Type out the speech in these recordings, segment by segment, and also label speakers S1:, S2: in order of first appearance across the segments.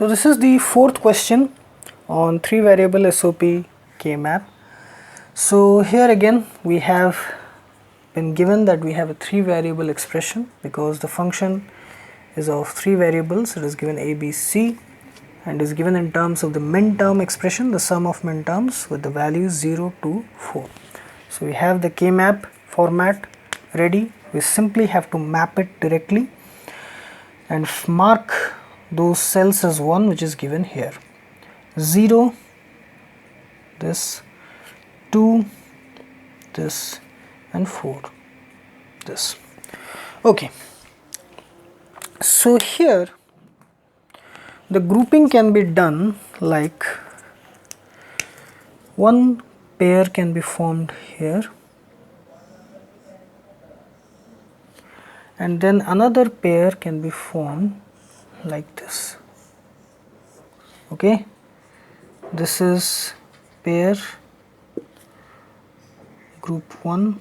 S1: So this is the fourth question on 3 variable SOP K-map. So here again we have been given that we have a 3 variable expression because the function is of 3 variables. It is given a, b, c and is given in terms of the min term expression, the sum of min terms with the values 0 to 4. So we have the K-map format ready. We simply have to map it directly and mark those cells as 1, which is given here, 0 this, 2 this and 4 this. Okay, so here the grouping can be done like one pair can be formed here and then another pair can be formed like this. Okay, this is pair group 1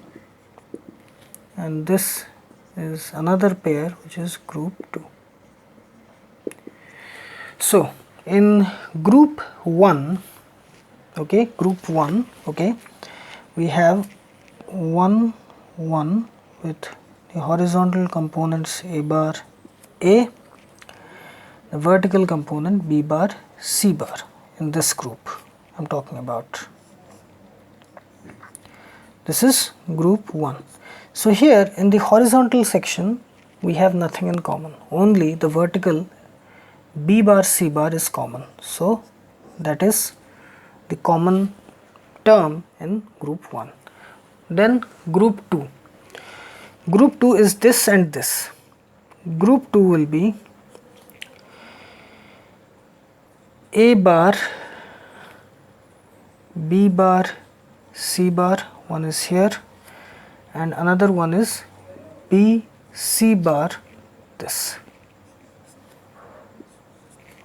S1: and this is another pair which is group 2. So in group 1, okay, we have 1 1 with the horizontal components a bar a, the vertical component b bar c bar. In this group I am talking about, this is group 1. So here in the horizontal section we have nothing in common, only the vertical b bar c bar is common. So that is the common term in group 1. Then group 2. Group 2 is this and this. Group 2 will be a bar, b bar, c bar, one is here and another one is b, c bar, this.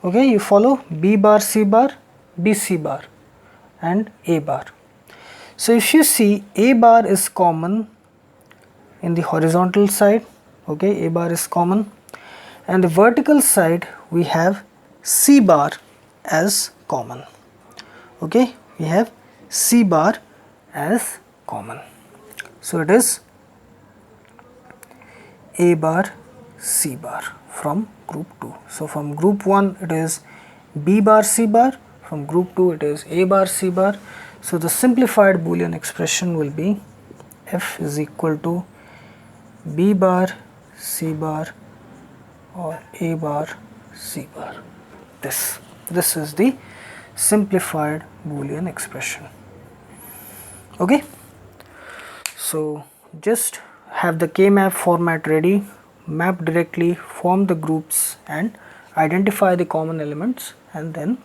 S1: Okay, you follow, b bar, c bar, b, c bar and a bar. So if you see, a bar is common in the horizontal side, okay, a bar is common, and the vertical side we have c bar as common. Okay, we have c bar as common. So it is a bar, c bar from group 2. So from group 1 it is b bar, c bar, from group 2 it is a bar, c bar. So the simplified Boolean expression will be f is equal to b bar, c bar or a bar, c bar. This is the simplified Boolean expression. Okay, so just have the K-map format ready, map directly, form the groups and identify the common elements and then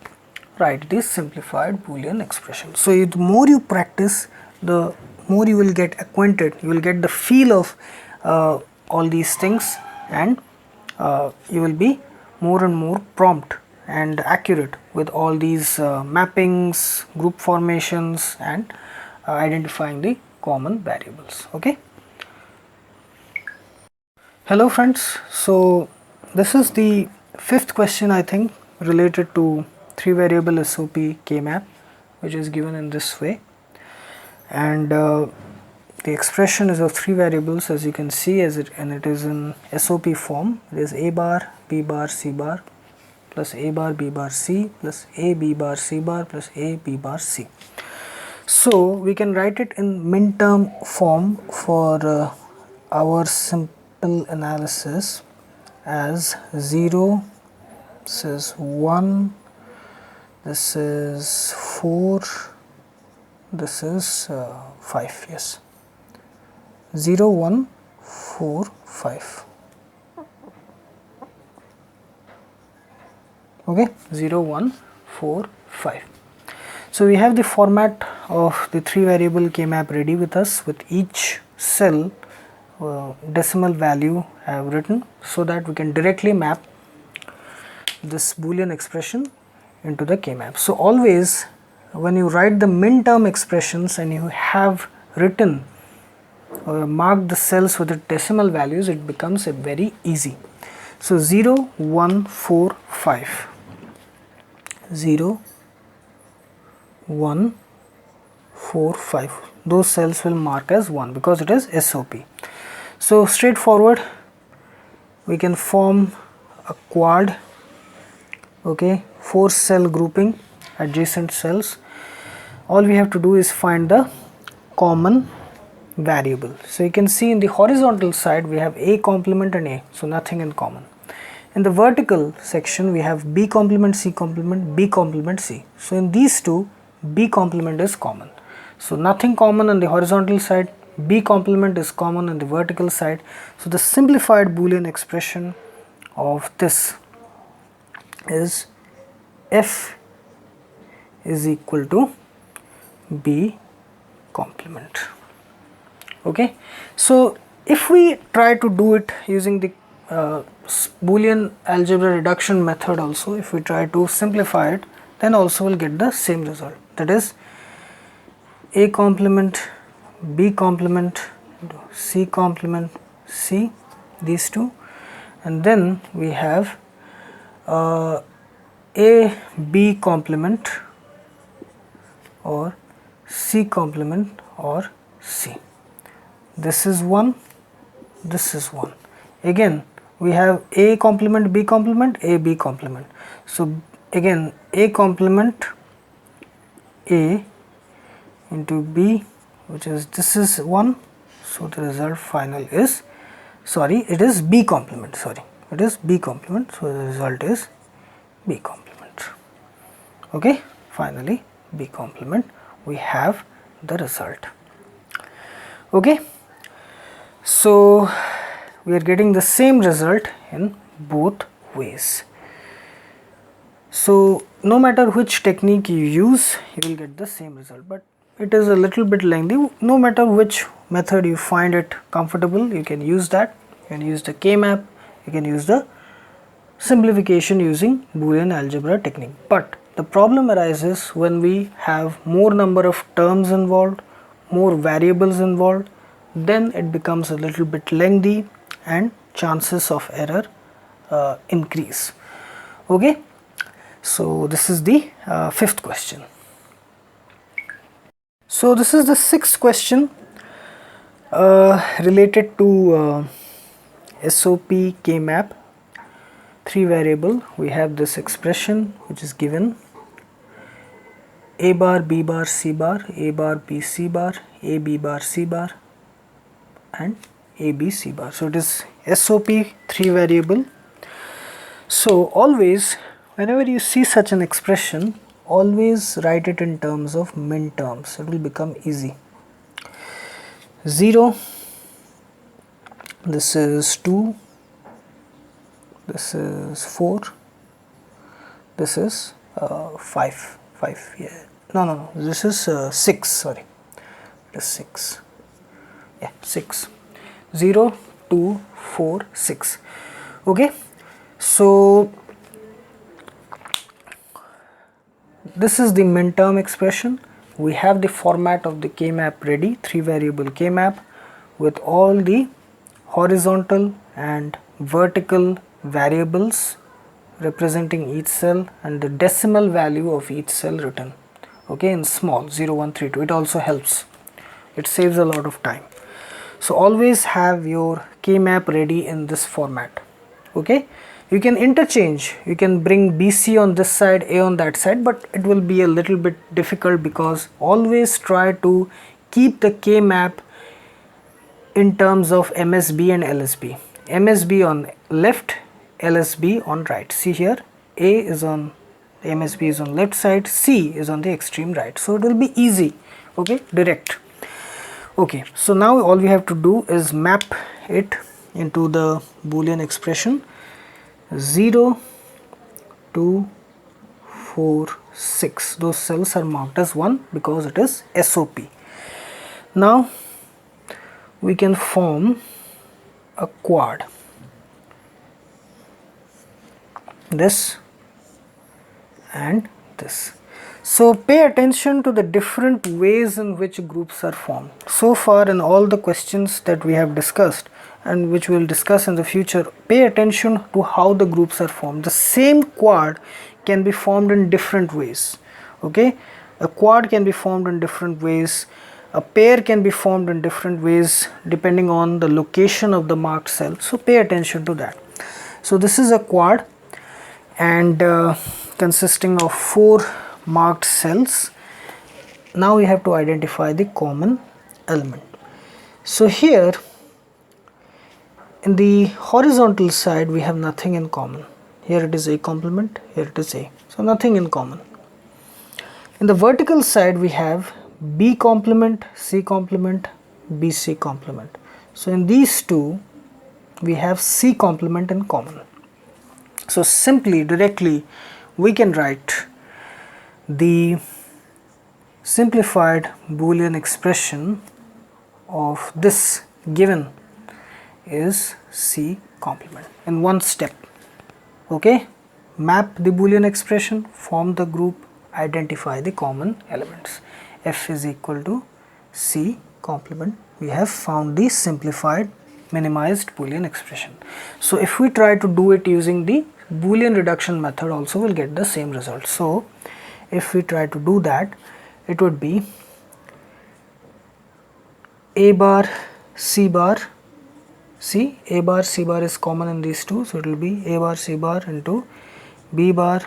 S1: write this simplified Boolean expression. So the more you practice, the more you will get acquainted, you will get the feel of all these things and you will be more and more prompt and accurate with all these mappings, group formations and identifying the common variables. Okay. Hello friends, so this is the fifth question I think related to 3 variable SOP K-map, which is given in this way, and the expression is of 3 variables as you can see, and it is in SOP form. It is a bar, b bar, c bar plus a bar, b bar, c plus a, b bar, c bar plus a, b bar, c. So we can write it in min term form for our simple analysis as 0, this is 1, this is 4, this is 5, yes, 0, 1, 4, 5. Okay, 0, 1, 4, 5. So we have the format of the 3 variable K-map ready with us, with each cell decimal value I have written, so that we can directly map this Boolean expression into the K-map. So always when you write the min term expressions and you have written marked the cells with the decimal values, it becomes very easy. So 0, 1, 4, 5. 0, 1, 4, 5. Those cells will mark as 1 because it is SOP. So straightforward, we can form a quad, okay, 4 cell grouping, adjacent cells. All we have to do is find the common variable. So you can see in the horizontal side we have A complement and A, so nothing in common. In the vertical section we have B complement, C complement, B complement, C. So in these two, B complement is common. So nothing common on the horizontal side, B complement is common on the vertical side. So the simplified Boolean expression of this is F is equal to B complement. Okay, so if we try to do it using the Boolean algebra reduction method also, if we try to simplify it, then also we'll get the same result, that is A complement, B complement, C complement, C, these two, and then we have A B complement or C complement or C. This is 1, this is 1. Again we have A complement, B complement, A B complement. So again A complement A into B, which is, this is 1, so the result final is, sorry, it is B complement, sorry, it is B complement, so the result is B complement. Okay, finally B complement, we have the result. Okay, so we are getting the same result in both ways. So no matter which technique you use, you will get the same result, but it is a little bit lengthy. No matter which method you find it comfortable, you can use that. You can use the K-map, you can use the simplification using Boolean algebra technique. But the problem arises when we have more number of terms involved, more variables involved, then it becomes a little bit lengthy and chances of error increase. Okay, so this is the fifth question. So this is the sixth question related to SOP K-map. 3 variable, we have this expression which is given A bar B bar C bar, A bar B C bar, A B bar C bar and A B C bar. So it is SOP 3 variable. So always whenever you see such an expression, always write it in terms of min terms, it will become easy. 0, this is 2, this is 4, this is 5, yeah, no, this is 6, sorry, it is 6, yeah, 6, 0, 2, 4, 6. Okay, so this is the min term expression. We have the format of the K-map ready, 3 variable K-map with all the horizontal and vertical variables representing each cell and the decimal value of each cell written, okay, in small 0, 1, 3, 2. It also helps, it saves a lot of time. So always have your K-map ready in this format. Okay, you can interchange, you can bring BC on this side, A on that side, but it will be a little bit difficult because always try to keep the K-map in terms of MSB and LSB. MSB on left, LSB on right. See here, A is on, the MSB is on left side, C is on the extreme right. So it will be easy, okay, direct. Okay, so now all we have to do is map it into the Boolean expression 0, 2, 4, 6. Those cells are marked as 1 because it is SOP. Now we can form a quad, this and this. So pay attention to the different ways in which groups are formed. So far in all the questions that we have discussed, and which we will discuss in the future, pay attention to how the groups are formed. The same quad can be formed in different ways. Okay, a quad can be formed in different ways, a pair can be formed in different ways depending on the location of the marked cell, so pay attention to that. So this is a quad and consisting of 4 marked cells. Now we have to identify the common element. So here in the horizontal side we have nothing in common. Here it is A complement, here it is A, so nothing in common. In the vertical side we have B complement, C complement, BC complement. So in these two we have C complement in common. So simply directly we can write the simplified Boolean expression of this given is C complement in one step. Okay, map the Boolean expression, form the group, identify the common elements. F is equal to C complement. We have found the simplified minimized Boolean expression. So if we try to do it using the Boolean reduction method also, we'll get the same result. So if we try to do that, it would be A bar C bar. See, A bar C bar is common in these two, so it will be A bar C bar into B bar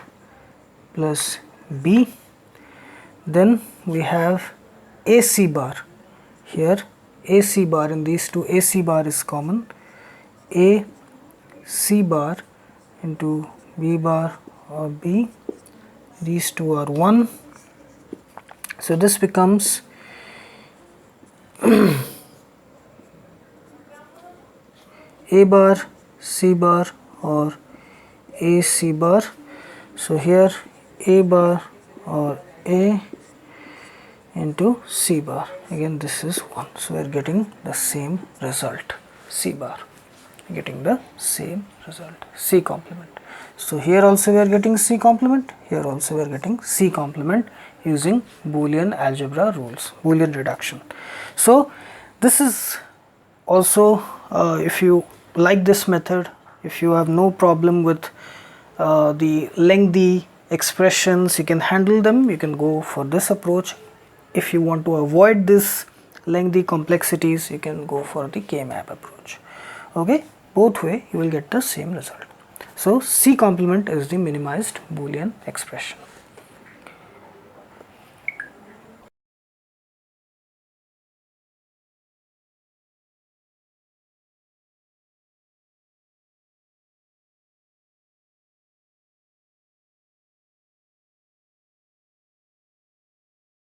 S1: plus B. Then we have AC bar. Here AC bar in these two, AC bar is common. A C bar into B bar or B, these two are 1. So this becomes A bar C bar or A C bar. So here A bar or A into C bar, again this is 1, so we are getting the same result, C bar, getting the same result, C complement. So here also we are getting C complement, here also we are getting C complement using Boolean algebra rules, Boolean reduction. So this is also if you like this method, if you have no problem with the lengthy expressions, you can handle them, you can go for this approach. If you want to avoid this lengthy complexities, you can go for the K-map approach. Okay, both way you will get the same result. So C complement is the minimized Boolean expression.